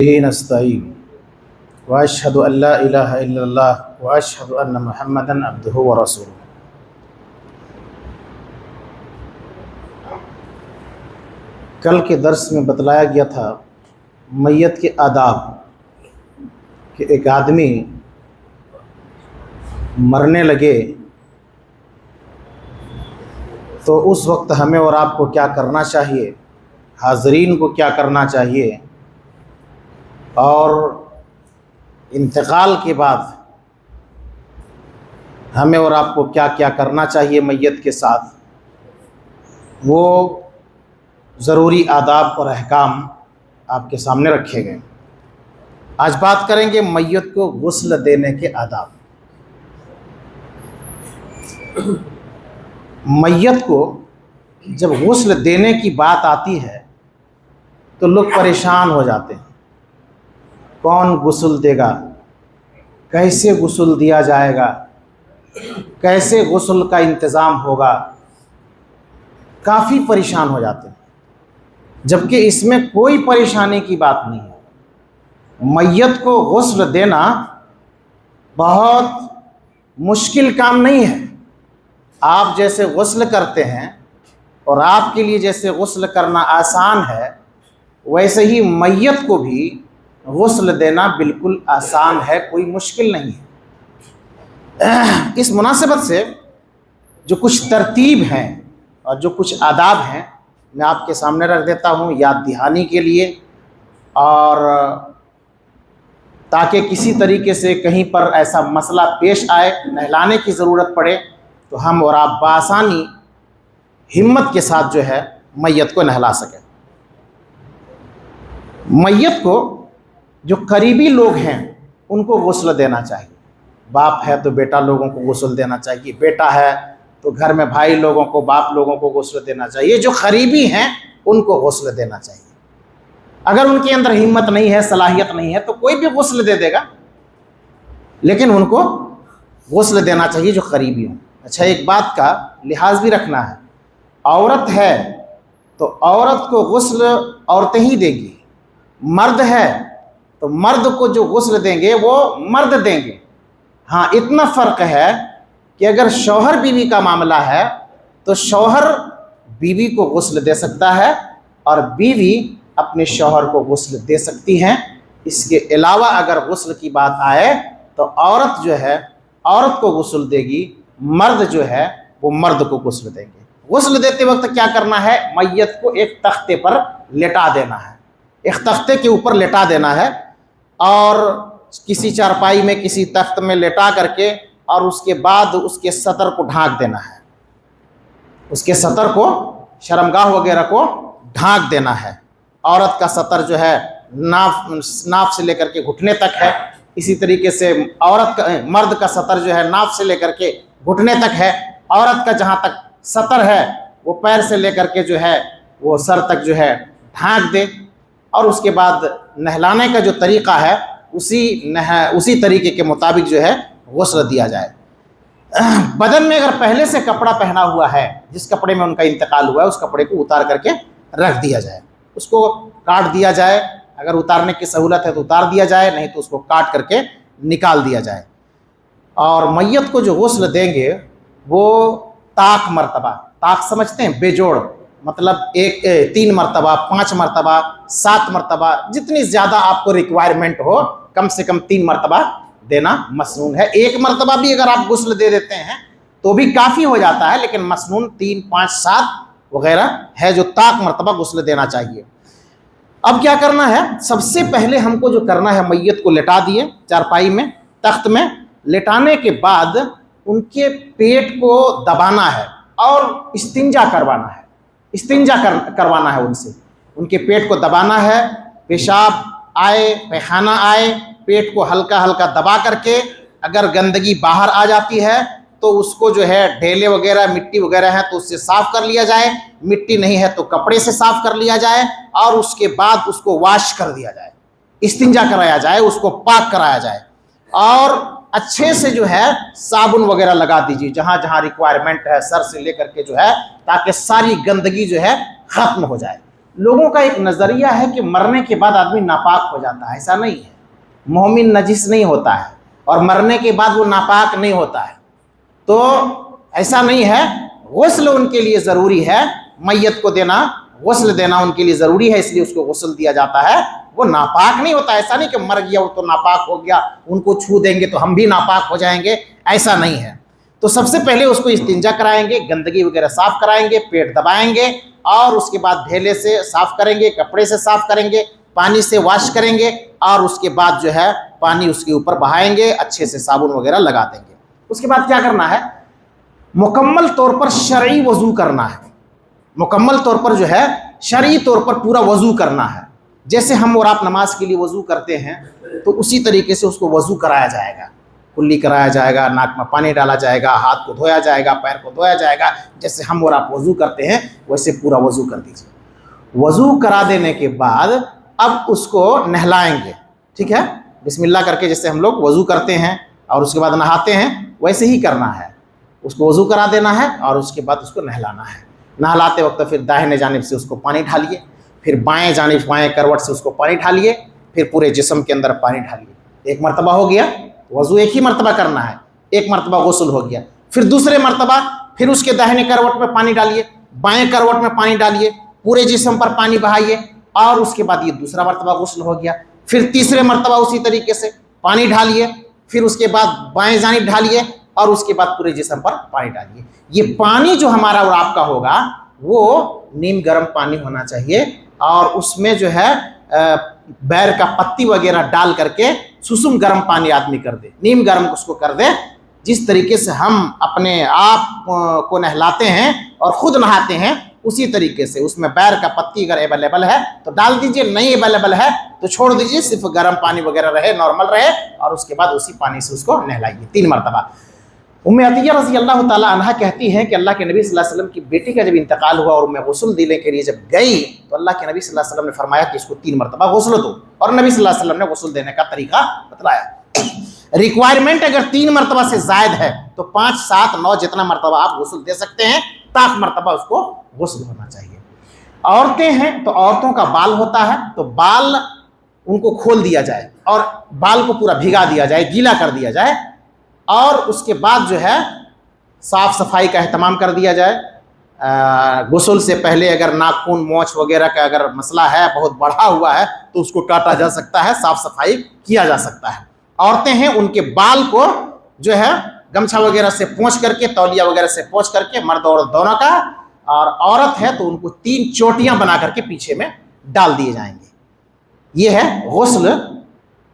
نستعین واشہد ان لا الہ الا اللہ واشہد ان محمدا عبدہ ورسولہ۔ کل کے درس میں بتلایا گیا تھا میت کے آداب کہ ایک آدمی مرنے لگے تو اس وقت ہمیں اور آپ کو کیا کرنا چاہیے، حاضرین کو کیا کرنا چاہیے، اور انتقال کے بعد ہمیں اور آپ کو کیا کیا کرنا چاہیے میت کے ساتھ، وہ ضروری آداب اور احکام آپ کے سامنے رکھے گئے۔ آج بات کریں گے میت کو غسل دینے کے آداب۔ میت کو جب غسل دینے کی بات آتی ہے تو لوگ پریشان ہو جاتے ہیں، کون غسل دے گا، کیسے غسل دیا جائے گا، کیسے غسل کا انتظام ہوگا، کافی پریشان ہو جاتے ہیں، جبکہ اس میں کوئی پریشانی کی بات نہیں ہے۔ میت کو غسل دینا بہت مشکل کام نہیں ہے۔ آپ جیسے غسل کرتے ہیں اور آپ کے لیے جیسے غسل کرنا آسان ہے، ویسے ہی میت کو بھی غسل دینا بالکل آسان ہے، کوئی مشکل نہیں ہے۔ اس مناسبت سے جو کچھ ترتیب ہیں اور جو کچھ آداب ہیں میں آپ کے سامنے رکھ دیتا ہوں یاد دہانی کے لیے، اور تاکہ کسی طریقے سے کہیں پر ایسا مسئلہ پیش آئے، نہلانے کی ضرورت پڑے تو ہم اور آپ بآسانی ہمت کے ساتھ جو ہے میت کو نہلا سکیں۔ میت کو جو قریبی لوگ ہیں ان کو غسل دینا چاہیے۔ باپ ہے تو بیٹا لوگوں کو غسل دینا چاہیے، بیٹا ہے تو گھر میں بھائی لوگوں کو، باپ لوگوں کو غسل دینا چاہیے۔ جو قریبی ہیں ان کو غسل دینا چاہیے۔ اگر ان کے اندر ہمت نہیں ہے، صلاحیت نہیں ہے، تو کوئی بھی غسل دے دے گا، لیکن ان کو غسل دینا چاہیے جو قریبی ہوں۔ اچھا، ایک بات کا لحاظ بھی رکھنا ہے، عورت ہے تو عورت کو غسل عورتیں ہی دیں گی، مرد ہے تو مرد کو جو غسل دیں گے وہ مرد دیں گے۔ ہاں، اتنا فرق ہے کہ اگر شوہر بیوی کا معاملہ ہے تو شوہر بیوی کو غسل دے سکتا ہے اور بیوی اپنے شوہر کو غسل دے سکتی ہیں۔ اس کے علاوہ اگر غسل کی بات آئے تو عورت جو ہے عورت کو غسل دے گی، مرد جو ہے وہ مرد کو غسل دیں گے۔ غسل دیتے وقت کیا کرنا ہے، میت کو ایک تختے پر لٹا دینا ہے، ایک تختے کے اوپر لٹا دینا ہے، اور کسی چارپائی میں کسی تخت میں لٹا کر کے، اور اس کے بعد اس کے سطر کو ڈھانک دینا ہے، اس کے سطر کو، شرمگاہ وغیرہ کو ڈھانک دینا ہے۔ عورت کا سطر جو ہے ناف سے لے کر کے گھٹنے تک ہے، اسی طریقے سے مرد کا سطر جو ہے ناف سے لے کر کے گھٹنے تک ہے۔ عورت کا جہاں تک سطر ہے وہ پیر سے لے کر کے جو ہے وہ سر تک جو ہے ڈھانک دے، اور اس کے بعد نہلانے کا جو طریقہ ہے اسی طریقے کے مطابق جو ہے غسل دیا جائے۔ بدن میں اگر پہلے سے کپڑا پہنا ہوا ہے، جس کپڑے میں ان کا انتقال ہوا ہے، اس کپڑے کو اتار کر کے رکھ دیا جائے، اس کو کاٹ دیا جائے، اگر اتارنے کی سہولت ہے تو اتار دیا جائے، نہیں تو اس کو کاٹ کر کے نکال دیا جائے۔ اور میت کو جو غسل دیں گے وہ طاق مرتبہ، طاق سمجھتے ہیں، بے جوڑ، مطلب 3 مرتبہ، 5 مرتبہ، 7 مرتبہ، جتنی زیادہ آپ کو ریکوائرمنٹ ہو، کم سے کم 3 مرتبہ دینا مسنون ہے۔ 1 مرتبہ بھی اگر آپ غسل دے دیتے ہیں تو بھی کافی ہو جاتا ہے، لیکن مسنون 3، 5، 7 وغیرہ ہے جو طاق مرتبہ غسل دینا چاہیے۔ اب کیا کرنا ہے، سب سے پہلے ہم کو جو کرنا ہے، میت کو لٹا دیے چارپائی میں، تخت میں، لٹانے کے بعد ان کے پیٹ کو دبانا ہے اور استنجا کروانا ہے، کروانا ہے ان سے، ان کے پیٹ کو دبانا ہے، پیشاب آئے، پیخانہ آئے، پیٹ کو ہلکا ہلکا دبا کر کے، اگر گندگی باہر آ جاتی ہے تو اس کو جو ہے ڈھیلے وغیرہ، مٹی وغیرہ ہے تو اس سے صاف کر لیا جائے، مٹی نہیں ہے تو کپڑے سے صاف کر لیا جائے، اور اس کے بعد اس کو واش کر دیا جائے، استنجا کرایا جائے، اس کو پاک کرایا جائے، اور اچھے سے جو ہے صابن وغیرہ لگا دیجیے جہاں جہاں ریکوائرمنٹ ہے، سر سے لے کر کے جو ہے، تاکہ ساری گندگی جو ہے ختم ہو جائے۔ لوگوں کا ایک نظریہ ہے کہ مرنے کے بعد آدمی ناپاک ہو جاتا ہے، ایسا نہیں ہے۔ مومن نجس نہیں ہوتا ہے اور مرنے کے بعد وہ ناپاک نہیں ہوتا ہے، تو ایسا نہیں ہے۔ غسل ان کے لیے ضروری ہے، میت کو دینا، غسل دینا ان کے لیے ضروری ہے، اس لیے اس کو غسل دیا جاتا ہے۔ وہ ناپاک نہیں ہوتا، ایسا نہیں کہ مر گیا وہ تو ناپاک ہو گیا، ان کو چھو دیں گے تو ہم بھی ناپاک ہو جائیں گے، ایسا نہیں ہے۔ تو سب سے پہلے اس کو استنجا کرائیں گے، گندگی وغیرہ صاف کرائیں گے، پیٹ دبائیں گے، اور اس کے بعد ڈھیلے سے صاف کریں گے، کپڑے سے صاف کریں گے، پانی سے واش کریں گے، اور اس کے بعد جو ہے پانی اس کے اوپر بہائیں گے، اچھے سے صابن وغیرہ لگا دیں گے۔ اس کے بعد کیا کرنا ہے؟ مکمل طور پر شرعی وضو کرنا ہے، مکمل طور پر جو ہے شرعی طور پر پورا وضو کرنا ہے۔ جیسے ہم اور آپ نماز کے لیے وضو کرتے ہیں تو اسی طریقے سے اس کو وضو کرایا جائے گا، کلی کرایا جائے گا، ناک میں پانی ڈالا جائے گا، ہاتھ کو دھویا جائے گا، پیر کو دھویا جائے گا۔ جیسے ہم اور آپ وضو کرتے ہیں ویسے پورا وضو کر دیجیے۔ وضو کرا دینے کے بعد اب اس کو نہلائیں گے، ٹھیک ہے؟ بسم اللہ کر کے جیسے ہم لوگ وضو کرتے ہیں اور اس کے بعد نہاتے ہیں ویسے ہی کرنا ہے۔ اس کو وضو کرا دینا ہے اور اس کے بعد اس کو نہلانا ہے۔ نہلاتے وقت پھر داہنے جانب سے اس کو پانی ڈالیے، پھر بائیں جانب بائیں کروٹ سے اس کو پانی ڈالیے، پھر پورے جسم کے اندر پانی ڈالیے۔ ایک مرتبہ ہو گیا، وضو ایک ہی مرتبہ کرنا ہے، ایک مرتبہ غسل ہو گیا۔ پھر دوسرے مرتبہ پھر اس کے داہنے کروٹ میں پانی ڈالیے، بائیں کروٹ میں پانی ڈالیے، پورے جسم پر پانی بہائیے، اور اس کے بعد یہ دوسرا مرتبہ غسل ہو گیا۔ پھر تیسرے مرتبہ اسی طریقے سے پانی ڈالیے، پھر اس کے بعد بائیں جانب ڈالیے، اور اس کے بعد پورے جسم پر پانی ڈالیے۔ یہ پانی جو ہمارا اور آپ کا ہوگا وہ نیم گرم پانی ہونا چاہیے، اور اس میں جو ہے بیر کا پتی وغیرہ ڈال کر کے سسم گرم پانی آدمی کر دے، نیم گرم اس کو کر دے۔ جس طریقے سے ہم اپنے آپ کو نہلاتے ہیں اور خود نہاتے ہیں اسی طریقے سے اس میں بیر کا پتی اگر اویلیبل ہے تو ڈال دیجئے، نہیں اویلیبل ہے تو چھوڑ دیجئے، صرف گرم پانی وغیرہ رہے، نارمل رہے، اور اس کے بعد اسی پانی سے اس کو نہلائیے 3 مرتبہ۔ ام عطیہ رضی اللہ تعالیٰ عنہ کہتی ہیں کہ اللہ کے نبی صلی اللہ علیہ وسلم کی بیٹی کا جب انتقال ہوا اور میں غسل دینے کے لیے جب گئی تو اللہ کے نبی صلی اللہ علیہ وسلم نے فرمایا کہ اس کو 3 مرتبہ غسل دو، اور نبی صلی اللہ علیہ وسلم نے غسل دینے کا طریقہ بتلایا۔ ریکوائرمنٹ اگر 3 مرتبہ سے زائد ہے تو 5، 7، 9 جتنا مرتبہ آپ غسل دے سکتے ہیں، تاک مرتبہ اس کو غسل ہونا چاہیے۔ عورتیں ہیں تو عورتوں کا بال ہوتا ہے تو بال ان کو کھول دیا جائے اور بال کو پورا بھگا دیا جائے، گیلا کر دیا جائے، اور اس کے بعد جو ہے صاف صفائی کا اہتمام کر دیا جائے۔ غسل سے پہلے اگر ناخن مونچھ وغیرہ کا اگر مسئلہ ہے، بہت بڑھا ہوا ہے، تو اس کو کاٹا جا سکتا ہے، صاف صفائی کیا جا سکتا ہے۔ عورتیں ہیں ان کے بال کو جو ہے گمچھا وغیرہ سے پونچھ کر کے، تولیہ وغیرہ سے پونچھ کر کے، مرد عورت دونوں کا، اور عورت ہے تو ان کو 3 چوٹیاں بنا کر کے پیچھے میں ڈال دیے جائیں گے۔ یہ ہے غسل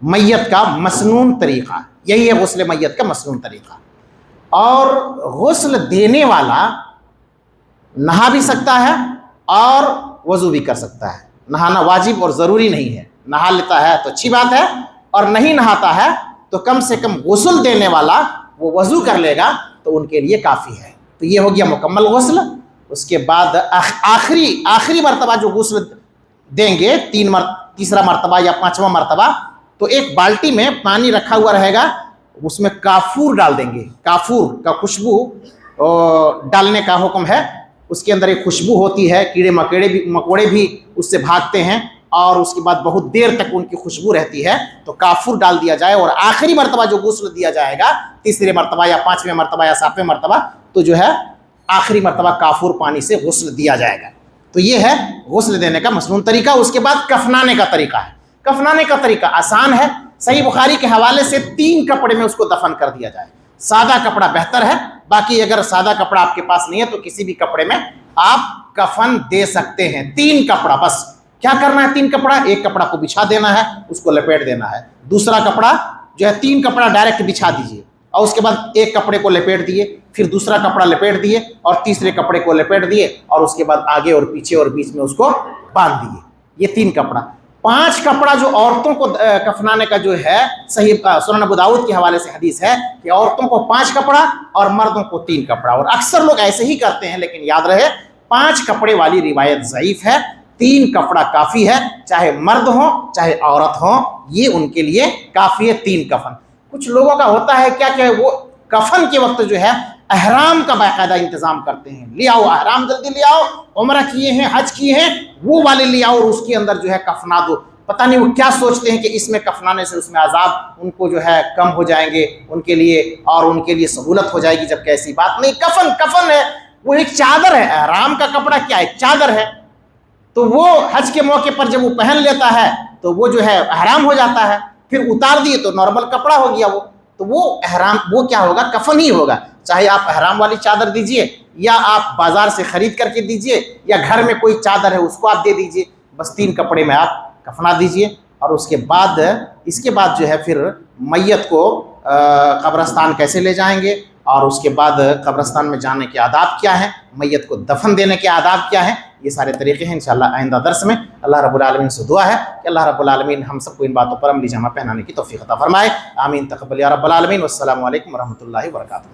میت کا مسنون طریقہ، یہی ہے غسل میت کا مسنون طریقہ۔ اور غسل دینے والا نہا بھی سکتا ہے اور وضو بھی کر سکتا ہے، نہانا واجب اور ضروری نہیں ہے۔ نہا لیتا ہے تو اچھی بات ہے، اور نہیں نہاتا ہے تو کم سے کم غسل دینے والا وہ وضو کر لے گا تو ان کے لیے کافی ہے۔ تو یہ ہو گیا مکمل غسل۔ اس کے بعد آخری مرتبہ جو غسل دیں گے، تیسرا مرتبہ یا 5واں مرتبہ، تو ایک بالٹی میں پانی رکھا ہوا رہے گا، اس میں کافور ڈال دیں گے۔ کافور کا خوشبو ڈالنے کا حکم ہے، اس کے اندر ایک خوشبو ہوتی ہے، کیڑے مکوڑے بھی اس سے بھاگتے ہیں، اور اس کے بعد بہت دیر تک ان کی خوشبو رہتی ہے، تو کافور ڈال دیا جائے۔ اور آخری مرتبہ جو غسل دیا جائے گا، تیسرے مرتبہ یا 5ویں مرتبہ یا 7ویں مرتبہ، تو جو ہے آخری مرتبہ کافور پانی سے غسل دیا جائے گا۔ تو یہ ہے غسل دینے کا مسنون طریقہ۔ اس کے بعد کفنانے کا طریقہ ہے۔ کفنانے کا طریقہ آسان ہے، صحیح بخاری کے حوالے سے 3 کپڑے میں اس کو دفن کر دیا جائے۔ سادہ کپڑا بہتر ہے، باقی اگر سادہ کپڑا آپ کے پاس نہیں ہے تو کسی بھی کپڑے میں آپ کفن دے سکتے ہیں۔ 3 کپڑا بس۔ کیا کرنا ہے 3 کپڑا؟ ایک کپڑا کو بچھا دینا ہے، اس کو لپیٹ دینا ہے۔ دوسرا کپڑا جو ہے 3 کپڑا ڈائریکٹ بچھا دیجئے، اور اس کے بعد ایک کپڑے کو لپیٹ دیے، پھر دوسرا کپڑا لپیٹ دیے، اور تیسرے کپڑے کو لپیٹ دیے، اور اس کے بعد آگے اور پیچھے اور بیچ میں اس کو باندھ دیے۔ یہ 3 کپڑا۔ 5 کپڑا جو عورتوں کو کفنانے کا جو ہے، صحیح سنن ابو داؤد کے حوالے سے حدیث ہے کہ عورتوں کو 5 کپڑا اور مردوں کو 3 کپڑا، اور اکثر لوگ ایسے ہی کرتے ہیں، لیکن یاد رہے 5 کپڑے والی روایت ضعیف ہے، 3 کپڑا کافی ہے، چاہے مرد ہوں چاہے عورت ہوں، یہ ان کے لیے کافی ہے 3 کفن۔ کچھ لوگوں کا ہوتا ہے کیا کہ وہ کفن کے وقت جو ہے احرام کا باقاعدہ انتظام کرتے ہیں، لے آؤ احرام جلدی لے آؤ، عمرہ کیے ہیں حج کیے ہیں وہ والے لے آؤ، اور اس کے اندر جو ہے کفنا دو۔ پتہ نہیں وہ کیا سوچتے ہیں کہ اس میں کفنانے سے اس میں عذاب ان کو جو ہے کم ہو جائیں گے ان کے لیے، اور ان کے لیے سہولت ہو جائے گی، جبکہ ایسی بات نہیں۔ کفن کفن ہے، وہ ایک چادر ہے، احرام کا کپڑا کیا ہے؟ چادر ہے، تو وہ حج کے موقع پر جب وہ پہن لیتا ہے تو وہ جو ہے احرام ہو جاتا ہے، پھر اتار دیے تو نارمل کپڑا ہو گیا وہ، تو وہ احرام وہ کیا ہوگا؟ کفن ہی ہوگا۔ چاہے آپ احرام والی چادر دیجئے، یا آپ بازار سے خرید کر کے دیجئے، یا گھر میں کوئی چادر ہے اس کو آپ دے دیجئے، بس 3 کپڑے میں آپ کفنا دیجئے۔ اور اس کے بعد جو ہے پھر میت کو قبرستان کیسے لے جائیں گے، اور اس کے بعد قبرستان میں جانے کے آداب کیا ہیں، میت کو دفن دینے کے آداب کیا ہیں، یہ سارے طریقے ہیں انشاءاللہ آئندہ درس میں۔ اللہ رب العالمین سے دعا ہے کہ اللہ رب العالمین ہم سب کو ان باتوں پر عملی جامہ پہنانے کی توفیق عطا فرمائے، آمین تقبل یا رب العالمین۔ والسلام علیکم ورحمۃ اللہ وبرکاتہ۔